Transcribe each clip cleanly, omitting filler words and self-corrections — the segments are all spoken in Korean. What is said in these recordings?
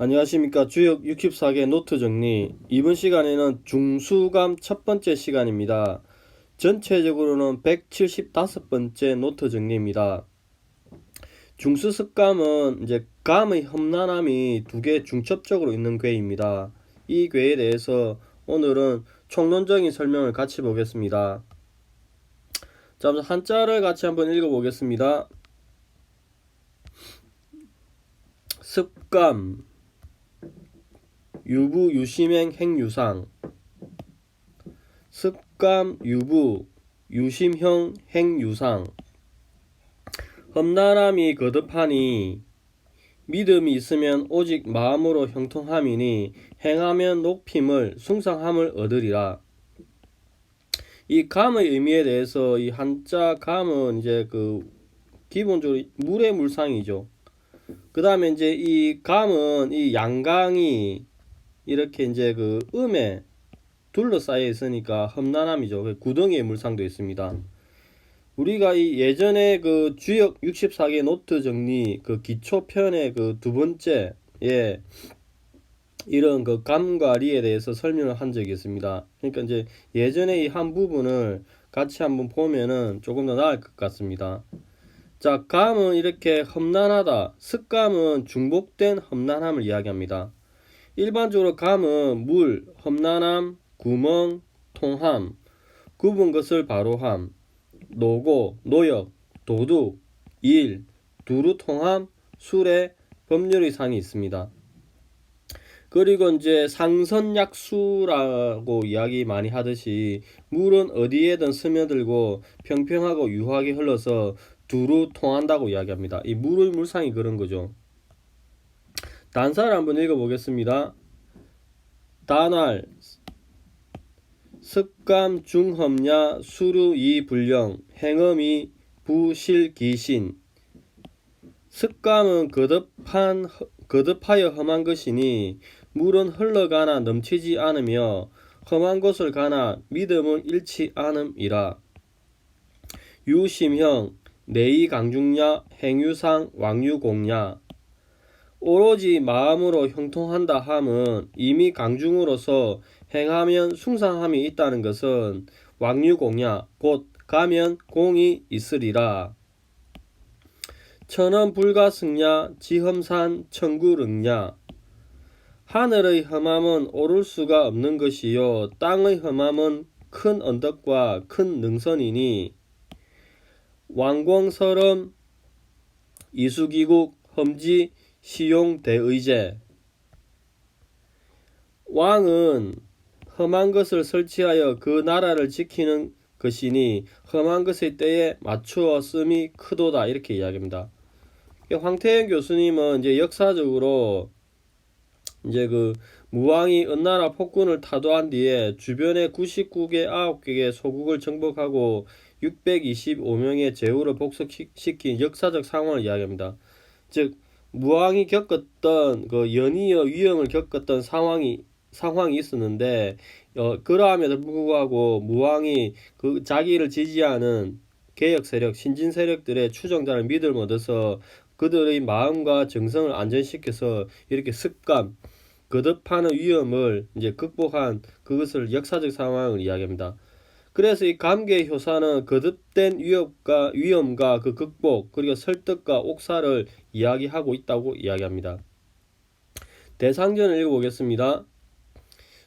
안녕하십니까. 주역 64개 노트 정리. 이번 시간에는 중수감 첫 번째 시간입니다. 전체적으로는 175번째 노트 정리입니다. 중수습감은 이제 감의 험난함이 두 개 중첩적으로 있는 괴입니다. 이 괴에 대해서 오늘은 총론적인 설명을 같이 보겠습니다. 자, 먼저 한자를 같이 한번 읽어보겠습니다. 습감, 유부, 유심행, 행유상. 습감, 유부, 유심형, 행유상. 험난함이 거듭하니 믿음이 있으면 오직 마음으로 형통함이니 행하면 높임을 숭상함을 얻으리라. 이 감의 의미에 대해서 이 한자 감은 이제 기본적으로 물의 물상이죠. 그 다음에 이제 이 감은 이 양강이 이렇게 이제 음에 둘러싸여 있으니까 험난함이죠. 구덩이의 물상도 있습니다. 우리가 이 예전에 주역 64개 노트 정리 기초편의 두 번째 이런 감과 리에 대해서 설명을 한 적이 있습니다. 그러니까 이제 예전에 이 한 부분을 같이 한번 보면은 조금 더 나을 것 같습니다. 자, 감은 이렇게 험난하다. 습감은 중복된 험난함을 이야기합니다. 일반적으로 감은 물, 험난함, 구멍, 통함, 굽은 것을 바로함, 노고, 노역, 도둑, 일, 두루 통함, 수레, 법률의 상이 있습니다. 그리고 이제 상선약수라고 이야기 많이 하듯이 물은 어디에든 스며들고 평평하고 유하게 흘러서 두루 통한다고 이야기합니다. 이 물의 물상이 그런 거죠. 단사를 한번 읽어보겠습니다. 단활, 습감 중험야 수루 이불령 행음이 부실기신. 습감은 거듭하여 험한 것이니 물은 흘러가나 넘치지 않으며 험한 곳을 가나 믿음은 잃지 않음이라. 유심형 내의강중야 행유상 왕유공야. 오로지 마음으로 형통한다 함은 이미 강중으로서 행하면 숭상함이 있다는 것은 왕유공야 곧 가면 공이 있으리라. 천원 불가승야 지험산 천구릉야. 하늘의 험함은 오를 수가 없는 것이요 땅의 험함은 큰 언덕과 큰 능선이니 왕공설엄 이수기국 험지 시용대의제. 왕은 험한 것을 설치하여 그 나라를 지키는 것이니 험한 것의 때에 맞추어 씀이 크도다 이렇게 이야기합니다. 황태현 교수님은 이제 역사적으로 이제 무왕이 은나라 폭군을 타도한 뒤에 주변의 99개 9개의 소국을 정복하고 625명의 제후를 복속시킨 역사적 상황을 이야기합니다. 즉 무왕이 겪었던 연이어 위험을 겪었던 상황이 있었는데 그러함에도 불구하고 무왕이 자기를 지지하는 개혁 세력, 신진 세력들의 추종자를 믿음을 얻어서 그들의 마음과 정성을 안전시켜서 이렇게 습감, 거듭하는 위험을 이제 극복한 그것을 역사적 상황을 이야기합니다. 그래서 이 감개의 효사는 거듭된 위험과 그 극복 그리고 설득과 옥사를 이야기하고 있다고 이야기합니다. 대상전을 읽어보겠습니다.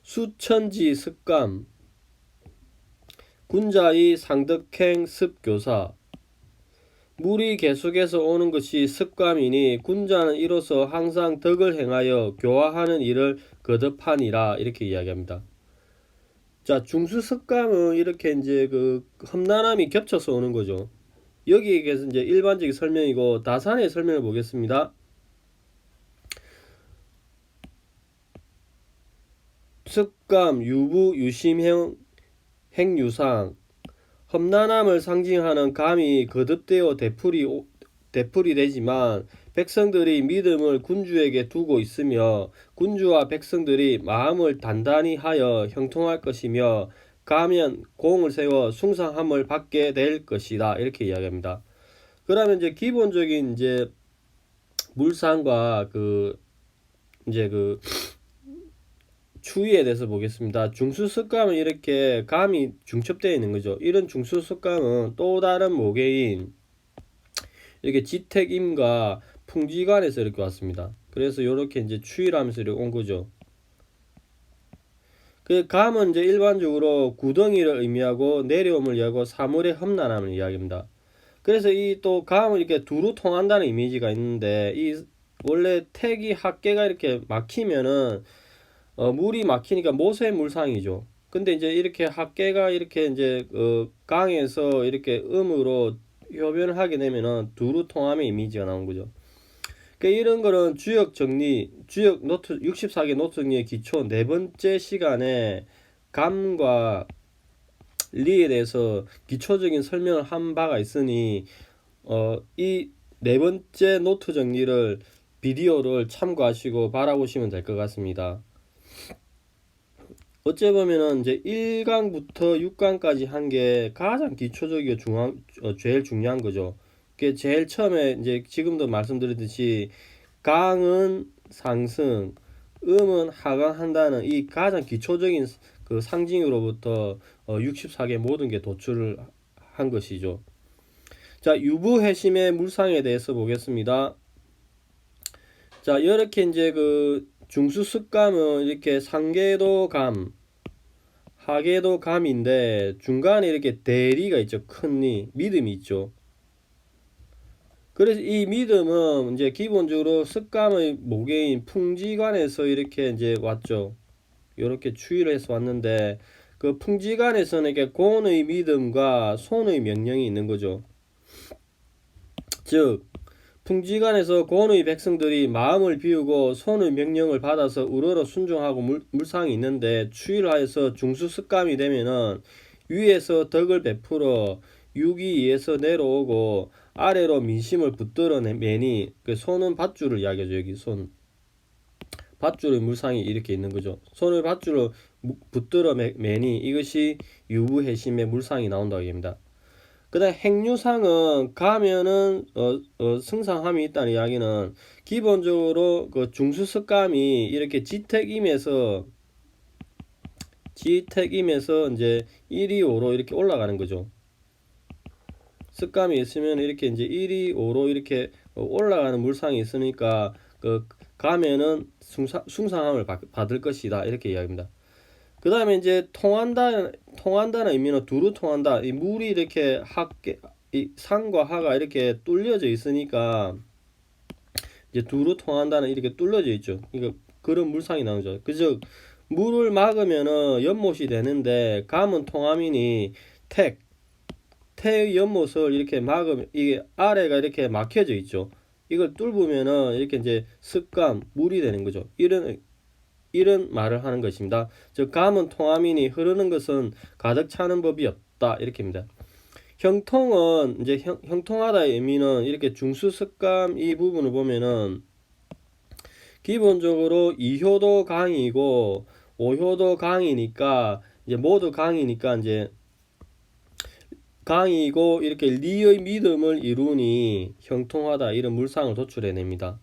수천지 습감 군자의 상득행 습교사. 물이 계속해서 오는 것이 습감이니 군자는 이로써 항상 덕을 행하여 교화하는 일을 거듭하니라 이렇게 이야기합니다. 자, 중수습감은 이렇게 이제 험난함이 겹쳐서 오는 거죠. 여기에서 이제 일반적인 설명이고 다산의 설명을 보겠습니다. 습감, 유부, 유심형, 행유상. 험난함을 상징하는 감이 거듭되어 되풀이 되지만 백성들이 믿음을 군주에게 두고 있으며 군주와 백성들이 마음을 단단히 하여 형통할 것이며 가면 공을 세워 숭상함을 받게 될 것이다 이렇게 이야기합니다. 그러면 이제 기본적인 이제 물상과 이제 그 추위에 대해서 보겠습니다. 중수습감은 이렇게 감이 중첩되어 있는 거죠. 이런 중수습감은 또 다른 모계인 이렇게 지택임과 풍지관에서 이렇게 왔습니다. 그래서 이렇게 이제 추위를 하면서 이렇게 온 거죠. 그 감은 이제 일반적으로 구덩이를 의미하고 내려옴을 이야기하고 사물의 험난함을 이야기합니다. 그래서 이 또 감을 이렇게 두루 통한다는 이미지가 있는데 이 원래 택이 합계가 이렇게 막히면은 물이 막히니까 모세 물상이죠. 근데 이제 이렇게 합계가 이렇게 이제 강에서 이렇게 음으로 효변을 하게 되면은 두루 통함의 이미지가 나온 거죠. 그러니까 이런 거는 주역 정리, 주역 노트 64개 노트 정리의 기초 네 번째 시간에 감과 리에 대해서 기초적인 설명을 한 바가 있으니 이 네 번째 노트 정리를 비디오를 참고하시고 바라보시면 될 것 같습니다. 어째 보면은 이제 1강부터 6강까지 한 게 가장 기초적이고 제일 중요한 거죠. 그게 제일 처음에 이제 지금도 말씀드렸듯이 강은 상승, 음은 하강한다는 이 가장 기초적인 그 상징으로부터 64개 모든 게 도출을 한 것이죠. 자, 유부회심의 물상에 대해서 보겠습니다. 자, 이렇게 이제 그 중수습감은 이렇게 상계도 감, 하계도 감인데 중간에 이렇게 대리가 있죠. 큰 리, 믿음이 있죠. 그래서 이 믿음은 이제 기본적으로 습감의 모계인 풍지관에서 이렇게 이제 왔죠. 이렇게 추이를 해서 왔는데 그 풍지관에서는 이렇게 곤의 믿음과 손의 명령이 있는 거죠. 즉 풍지관에서 곤의 백성들이 마음을 비우고 손의 명령을 받아서 우러러 순종하고 물상이 있는데 추이를 하여서 중수습감이 되면은 위에서 덕을 베풀어 육이 위에서 내려오고 아래로 민심을 붙들어 매니 그 손은 밧줄을 이야기하죠. 여기 손 밧줄의 물상이 이렇게 있는 거죠. 손을 밧줄로 붙들어 매니 이것이 유부해심의 물상이 나온다고 합니다. 그 다음 행유상은 가면은 승상함이 있다는 이야기는 기본적으로 그 중수습감이 이렇게 지택임에서 이제 1이 5로 이렇게 올라가는 거죠. 습감이 있으면 이렇게 이제 1이 5로 이렇게 올라가는 물상이 있으니까 그 가면은 숭상함을 받을 것이다 이렇게 이야기합니다. 그 다음에 이제 통한다는 의미는 두루 통한다. 이 물이 이렇게 이 상과 하가 이렇게 뚫려져 있으니까 이제 두루 통한다는 이렇게 뚫려져 있죠. 그러니까 그런 물상이 나오죠. 그죠? 물을 막으면은 연못이 되는데 감은 통함이니 태의 연못을 이렇게 막으면 이게 아래가 이렇게 막혀져 있죠. 이걸 뚫으면은 이렇게 이제 습감 물이 되는 거죠. 이런 말을 하는 것입니다. 즉 감은 통함이니 흐르는 것은 가득 차는 법이 없다 이렇게입니다. 형통은 이제 형통하다의 의미는 이렇게 중수습감 이 부분을 보면은 기본적으로 2효도 강이고 5효도 강이니까 이제 모두 강이니까 이제 강이고 이렇게 리의 믿음을 이루니 형통하다 이런 물상을 도출해냅니다.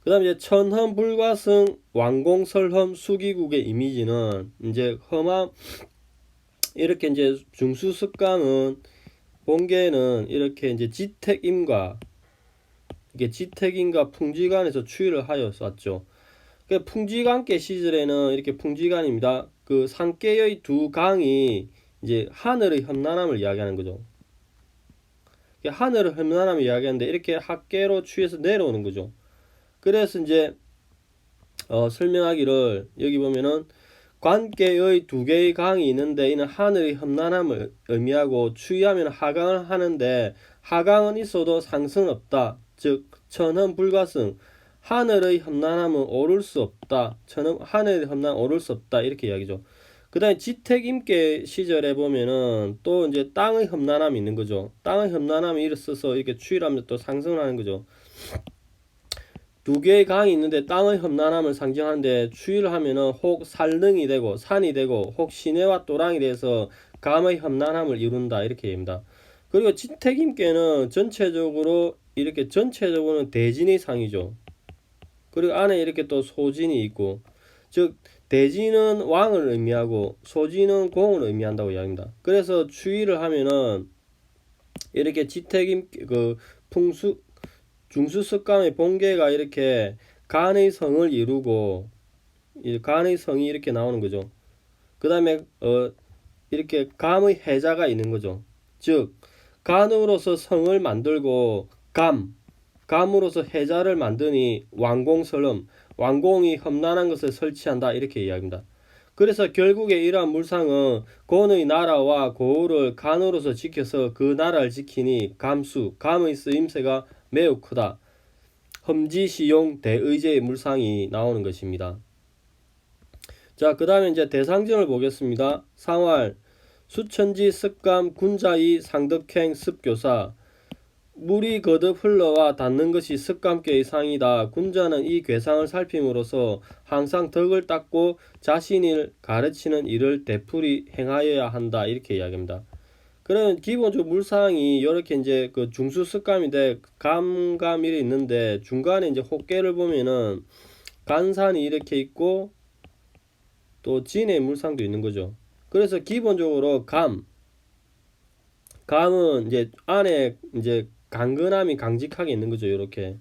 그 다음에 이제 천험 불과성 왕공설험 수기국의 이미지는 이제 험함 이렇게 이제 중수습감은 본계는 이렇게 이제 지택임과 이게 지택임과 풍지관에서 추이를 하여 쐈죠. 그 풍지관계 시절에는 이렇게 풍지관입니다. 그 상계의 두 강이 이제 하늘의 험난함을 이야기하는 거죠. 하늘의 험난함을 이야기하는데 이렇게 합계로 추이해서 내려오는 거죠. 그래서 이제 설명하기를 여기 보면은 관계의 두 개의 강이 있는데 이는 하늘의 험난함을 의미하고 추이하면 하강을 하는데 하강은 있어도 상승은 없다. 즉 천험 불가승 하늘의 험난함은 오를 수 없다. 하늘의 험난함은 오를 수 없다. 이렇게 이야기죠. 그 다음에 지택임계 시절에 보면은 또 이제 땅의 험난함이 있는 거죠. 땅의 험난함이 있어서 이렇게 추이를 하면 또 상승을 하는 거죠. 두 개의 강이 있는데 땅의 험난함을 상징하는데 추이를 하면은 혹 산릉이 되고 산이 되고 혹 시내와 또랑이 돼서 감의 험난함을 이룬다 이렇게 얘기합니다. 그리고 지택임께는 전체적으로는 대진의 상이죠. 그리고 안에 이렇게 또 소진이 있고, 즉 대진은 왕을 의미하고 소진은 공을 의미한다고 이야기합니다. 그래서 추위를 하면은 이렇게 지택임 그 풍수 중수습감의 본계가 이렇게 간의 성을 이루고 이 간의 성이 이렇게 나오는 거죠. 그 다음에 이렇게 감의 해자가 있는 거죠. 즉 간으로서 성을 만들고 감으로서 해자를 만드니 왕공설름, 왕공이 험난한 것을 설치한다 이렇게 이야기합니다. 그래서 결국에 이러한 물상은 곤의 나라와 고을을 간으로서 지켜서 그 나라를 지키니 감의 쓰임새가 매우 크다. 험지시용 대의제의 물상이 나오는 것입니다. 자, 그 다음에 이제 대상전을 보겠습니다. 상활, 수천지 습감 군자이 상덕행 습교사, 물이 거듭 흘러와 닿는 것이 습감계의 상이다. 군자는 이 괴상을 살핌으로써 항상 덕을 닦고 자신을 가르치는 일을 되풀이 행하여야 한다. 이렇게 이야기합니다. 그러면 기본적으로 물상이 이렇게 이제 그 중수 습감인데 감감이 있는데 중간에 이제 혹계를 보면은 간산이 이렇게 있고 또 진의 물상도 있는 거죠. 그래서 기본적으로 감은 이제 안에 이제 강근함이 강직하게 있는 거죠. 이렇게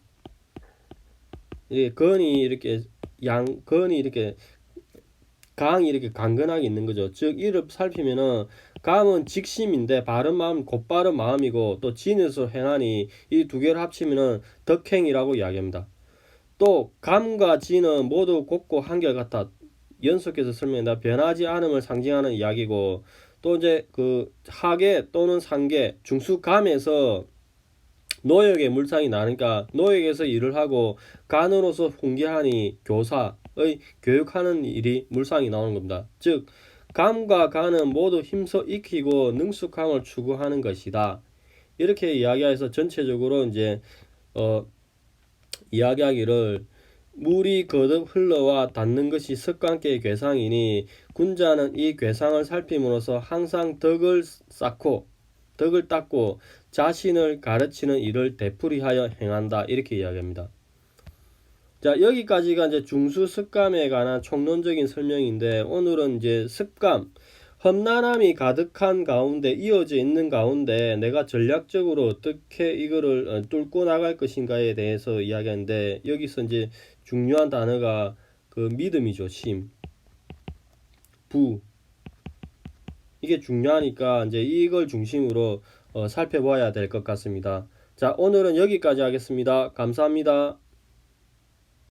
건이 이렇게 건이 이렇게 강이 이렇게 강근하게 있는 거죠. 즉 이를 살피면은 감은 직심인데 바른 마음 곧바른 마음이고 또 진에서 행하니 이 두 개를 합치면은 덕행이라고 이야기합니다. 또 감과 진은 모두 곱고 한결같다. 연속해서 설명한다. 변하지 않음을 상징하는 이야기고 또 이제 그 하계 또는 상계 중수감에서 노역의 물상이 나니까 노역에서 일을 하고 간으로서 훈계하니 교사의 교육하는 일이 물상이 나오는 겁니다. 즉 감과 간은 모두 힘써 익히고 능숙함을 추구하는 것이다. 이렇게 이야기해서 전체적으로 이제 이야기하기를 물이 거듭 흘러와 닿는 것이 습관계의 괴상이니 군자는 이 괴상을 살핌으로써 항상 덕을 닦고 자신을 가르치는 일을 되풀이하여 행한다. 이렇게 이야기합니다. 자, 여기까지가 이제 중수 습감에 관한 총론적인 설명인데 오늘은 이제 습감, 험난함이 가득한 가운데 이어져 있는 가운데 내가 전략적으로 어떻게 이거를 뚫고 나갈 것인가에 대해서 이야기하는데 여기서 이제 중요한 단어가 그 믿음이죠. 부. 이게 중요하니까 이제 이걸 중심으로 살펴봐야 될 것 같습니다. 자, 오늘은 여기까지 하겠습니다. 감사합니다.